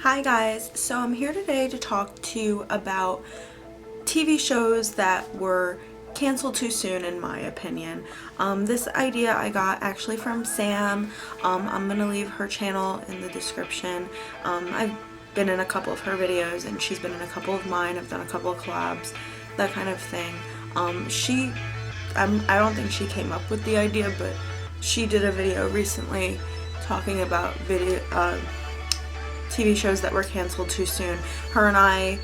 Hi guys, so I'm here today to talk to you about TV shows that were canceled too soon in my opinion. This idea I got actually from Sam. I'm gonna leave her channel in the description. I've been in a couple of her videos and she's been in a couple of mine. I've done a couple of collabs, that kind of thing. I don't think she came up with the idea, but she did a video recently talking about TV shows that were canceled too soon. Her and I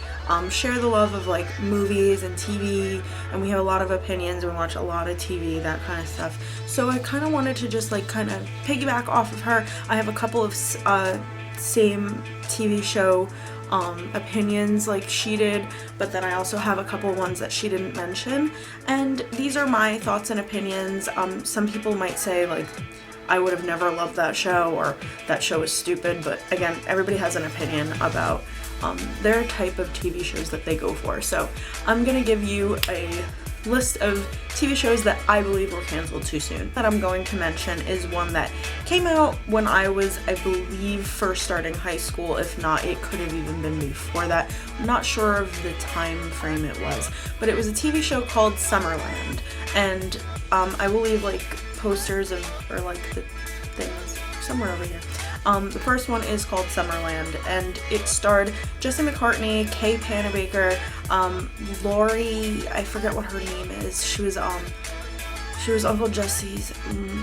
share the love of like movies and TV, and we have a lot of opinions. We watch a lot of TV, that kind of stuff. So I kind of wanted to just like kind of piggyback off of her. I have a couple of same TV show opinions like she did, but then I also have a couple ones that she didn't mention, and these are my thoughts and opinions. Some people might say like I would have never loved that show, or that show is stupid, but again, everybody has an opinion about their type of TV shows that they go for. So I'm gonna give you a list of TV shows that I believe were canceled too soon. That I'm going to mention is one that came out when I was, I believe, first starting high school. If not, it could have even been before that. I'm not sure of the time frame it was, but it was a TV show called Summerland, and I will leave like posters of, or like the things somewhere over here. The first one is called Summerland, and it starred Jesse McCartney, Kay Panabaker, Lori, I forget what her name is. She was Uncle Jesse's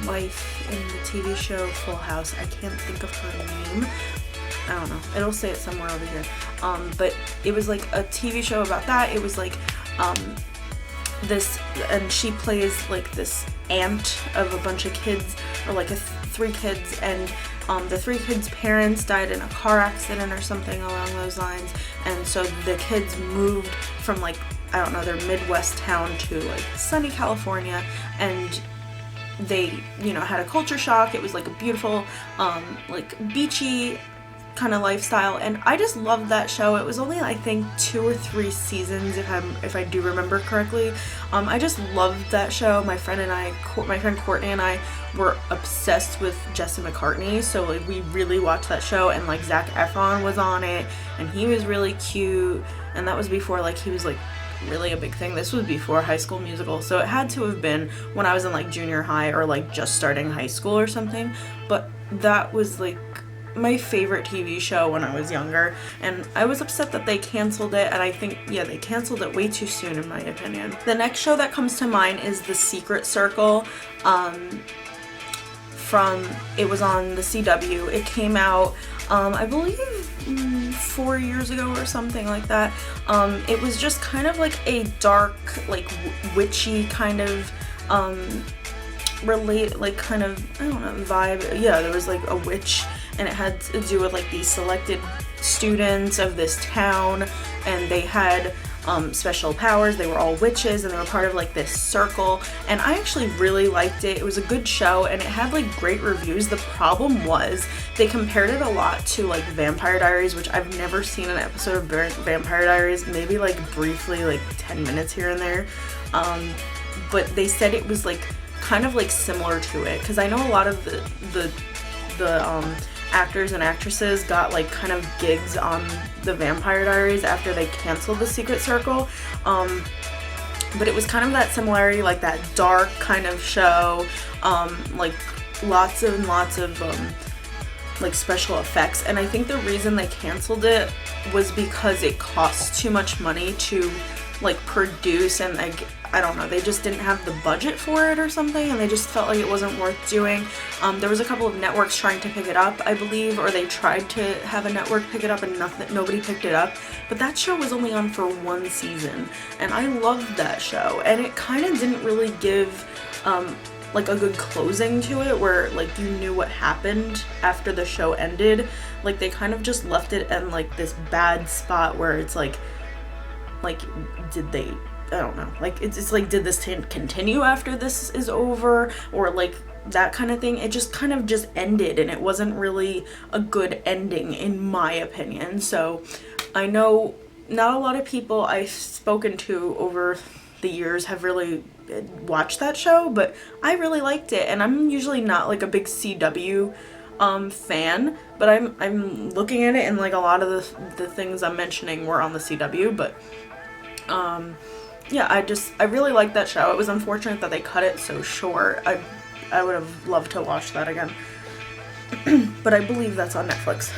wife in the TV show Full House. I can't think of her name. I don't know. It'll say it somewhere over here. But it was like a TV show about that. It was like this, and she plays like this aunt of a bunch of kids, or like three kids, and the three kids' parents died in a car accident or something along those lines, and so the kids moved from like, I don't know, their Midwest town to like sunny California, and they, you know, had a culture shock. It was like a beautiful like beachy kind of lifestyle, and I just loved that show. It was only, I think, 2 or 3 seasons if I do remember correctly. I just loved that show. My friend Courtney and I were obsessed with Jesse McCartney, so like we really watched that show, and like Zac Efron was on it, and he was really cute, and that was before like he was like really a big thing. This was before High School Musical, so it had to have been when I was in like junior high or like just starting high school or something, but that was like my favorite TV show when I was younger, and I was upset that they canceled it, and I think, yeah, they canceled it way too soon in my opinion. The next show that comes to mind is The Secret Circle. It was on the CW. It came out, I believe 4 years ago or something like that. It was just kind of like a dark, like witchy kind of like kind of, I don't know, vibe. Yeah, there was like a witch, and it had to do with like these selected students of this town, and they had special powers. They were all witches, and they were part of like this circle, and I actually really liked it. It was a good show, and it had like great reviews. The problem was they compared it a lot to like Vampire Diaries, which I've never seen an episode of Vampire Diaries, maybe like briefly, like 10 minutes here and there, but they said it was like kind of like similar to it, because I know a lot of the actors and actresses got like kind of gigs on the Vampire Diaries after they canceled The Secret Circle, but it was kind of that similarity, like that dark kind of show, like lots and lots of like special effects, and I think the reason they canceled it was because it cost too much money to like produce, and like I don't know, they just didn't have the budget for it or something, and they just felt like it wasn't worth doing. There was a couple of networks trying to pick it up, I believe, or they tried to have a network pick it up, and nobody picked it up. But that show was only on for 1 season, and I loved that show, and it kind of didn't really give like a good closing to it, where like you knew what happened after the show ended. Like they kind of just left it in like this bad spot where it's like did they, I don't know, like it's like, did this continue after this is over, or like that kind of thing. It just kind of just ended, and it wasn't really a good ending in my opinion. So I know not a lot of people I've spoken to over the years have really watched that show, but I really liked it, and I'm usually not like a big CW fan, but I'm looking at it, and like a lot of the things I'm mentioning were on the CW, but yeah, I really liked that show. It was unfortunate that they cut it so short. I would have loved to watch that again. But I believe that's on Netflix.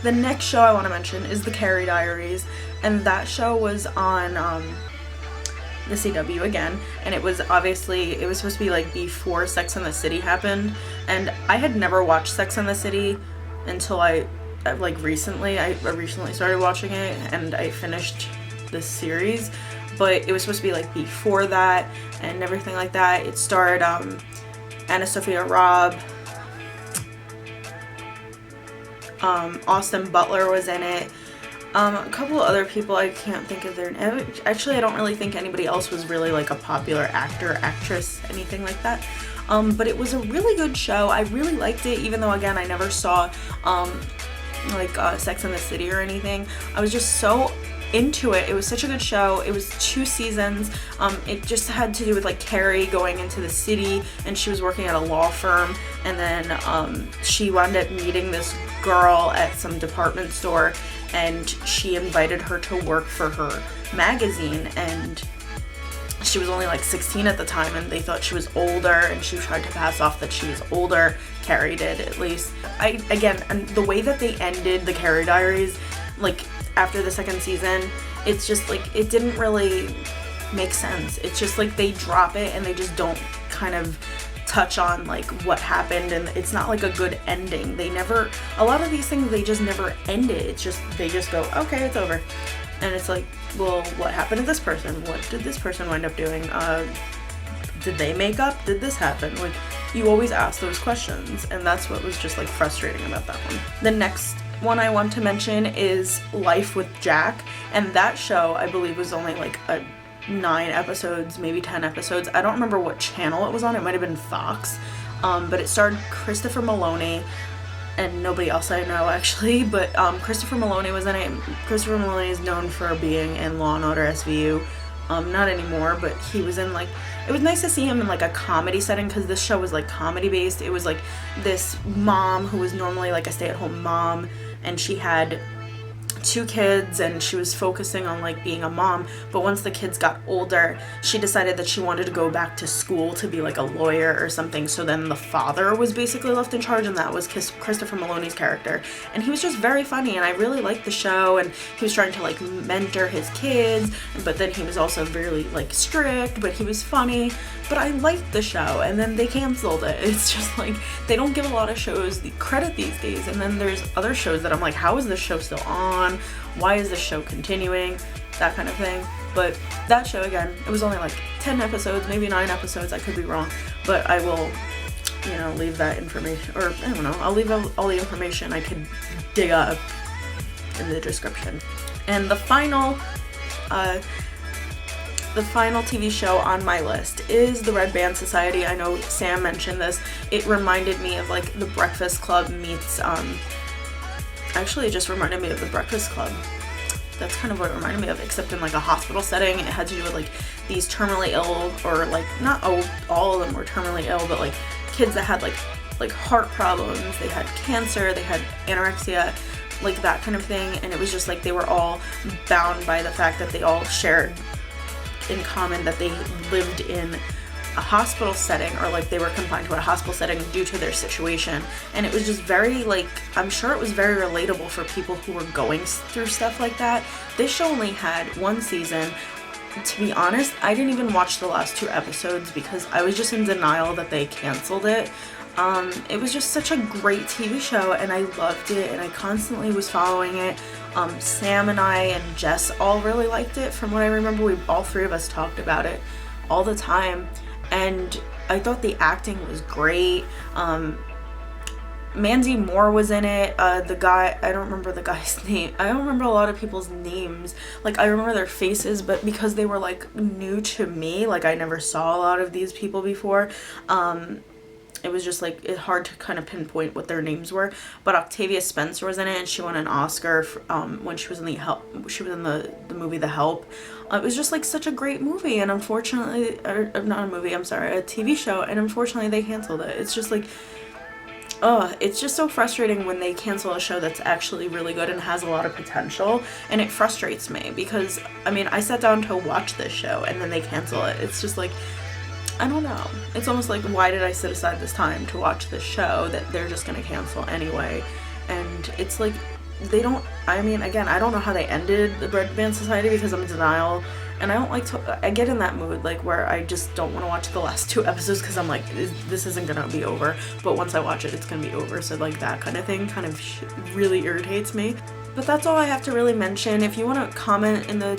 The next show I want to mention is the Carrie Diaries, and that show was on the CW again, and it was supposed to be like before Sex and the City happened, and I had never watched Sex and the City until I recently started watching it, and I finished this series, but it was supposed to be like before that and everything like that. It starred Anna Sophia Robb, Austin Butler was in it, a couple of other people I can't think of their name. Actually, I don't really think anybody else was really like a popular actor, actress, anything like that. But it was a really good show. I really liked it, even though again I never saw Sex and the City or anything. I was just so into it. It was such a good show. It was 2 seasons. It just had to do with like Carrie going into the city, and she was working at a law firm, and then she wound up meeting this girl at some department store, and she invited her to work for her magazine, and she was only like 16 at the time, and they thought she was older, and she tried to pass off that she was older. Carrie did, at least. And the way that they ended the Carrie Diaries, like after the 2nd season, it's just like, it didn't really make sense. It's just like they drop it and they just don't kind of touch on like what happened, and it's not like a good ending. A lot of these things, they just never end it. It's just, they just go, okay, it's over. And it's like, well, what happened to this person? What did this person wind up doing? Did they make up? Did this happen? Like, you always ask those questions, and that's what was just like frustrating about that one. The next one I want to mention is Life with Jack, and that show I believe was only like 9 episodes, maybe 10 episodes. I don't remember what channel it was on. It might have been Fox, but it starred Christopher Maloney and nobody else I know actually, but Christopher Maloney was in it. Christopher Maloney is known for being in Law & Order SVU. Not anymore, but he was in like, it was nice to see him in like a comedy setting, because this show was like comedy based. It was like this mom who was normally like a stay-at-home mom, and she had 2 kids, and she was focusing on like being a mom, but once the kids got older, she decided that she wanted to go back to school to be like a lawyer or something. So then the father was basically left in charge, and that was Christopher Maloney's character, and he was just very funny, and I really liked the show. And he was trying to like mentor his kids, but then he was also really like strict, but he was funny. But I liked the show, and then they canceled it. It's just like, they don't give a lot of shows the credit these days, and then there's other shows that I'm like, how is this show still on? Why is this show continuing? That kind of thing. But that show, again, it was only like 10 episodes, maybe 9 episodes, I could be wrong, but I will, leave that information, or I don't know, I'll leave all the information I could dig up in the description. And the final TV show on my list is The Red Band Society. I know Sam mentioned this. It reminded me of like The Breakfast Club meets, actually it just reminded me of The Breakfast Club. That's kind of what it reminded me of, except in like a hospital setting. It had to do with like these terminally ill, or like not all of them were terminally ill, but like kids that had like heart problems, they had cancer, they had anorexia, like that kind of thing. And it was just like they were all bound by the fact that they all shared in common that they lived in a hospital setting, or like they were confined to a hospital setting due to their situation. And it was just very like, I'm sure it was very relatable for people who were going through stuff like that. This show only had 1 season. To be honest, I didn't even watch the last 2 episodes because I was just in denial that they canceled it. It was just such a great TV show, and I loved it, and I constantly was following it. Sam and I and Jess all really liked it. From what I remember, all 3 of us talked about it all the time, and I thought the acting was great. Mandy Moore was in it. The guy, I don't remember the guy's name. I don't remember a lot of people's names. Like, I remember their faces, but because they were like new to me, like I never saw a lot of these people before, it was just like it's hard to kind of pinpoint what their names were. But Octavia Spencer was in it, and she won an Oscar for, when she was in the movie The Help. It was just like such a great movie, and unfortunately, or not a movie, I'm sorry, a TV show, and unfortunately they canceled it. It's just like, It's just so frustrating when they cancel a show that's actually really good and has a lot of potential, and it frustrates me because, I mean, I sat down to watch this show and then they cancel it. It's just like, I don't know. It's almost like, why did I set aside this time to watch this show that they're just gonna cancel anyway? And it's like, they don't, I mean, again, I don't know how they ended the Bread Band Society because I'm in denial, and I don't like to, I get in that mood, like, where I just don't want to watch the last 2 episodes because I'm like, this isn't gonna be over, but once I watch it, it's gonna be over, so like that kind of thing kind of really irritates me. But that's all I have to really mention. If you want to comment in the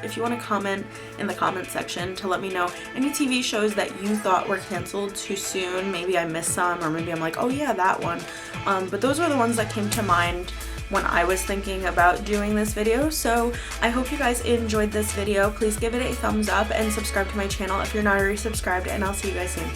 if you want to comment in the comment section to let me know any TV shows that you thought were canceled too soon, maybe I missed some, or maybe I'm like, oh yeah, that one. But those were the ones that came to mind when I was thinking about doing this video. So I hope you guys enjoyed this video. Please give it a thumbs up and subscribe to my channel if you're not already subscribed, and I'll see you guys soon.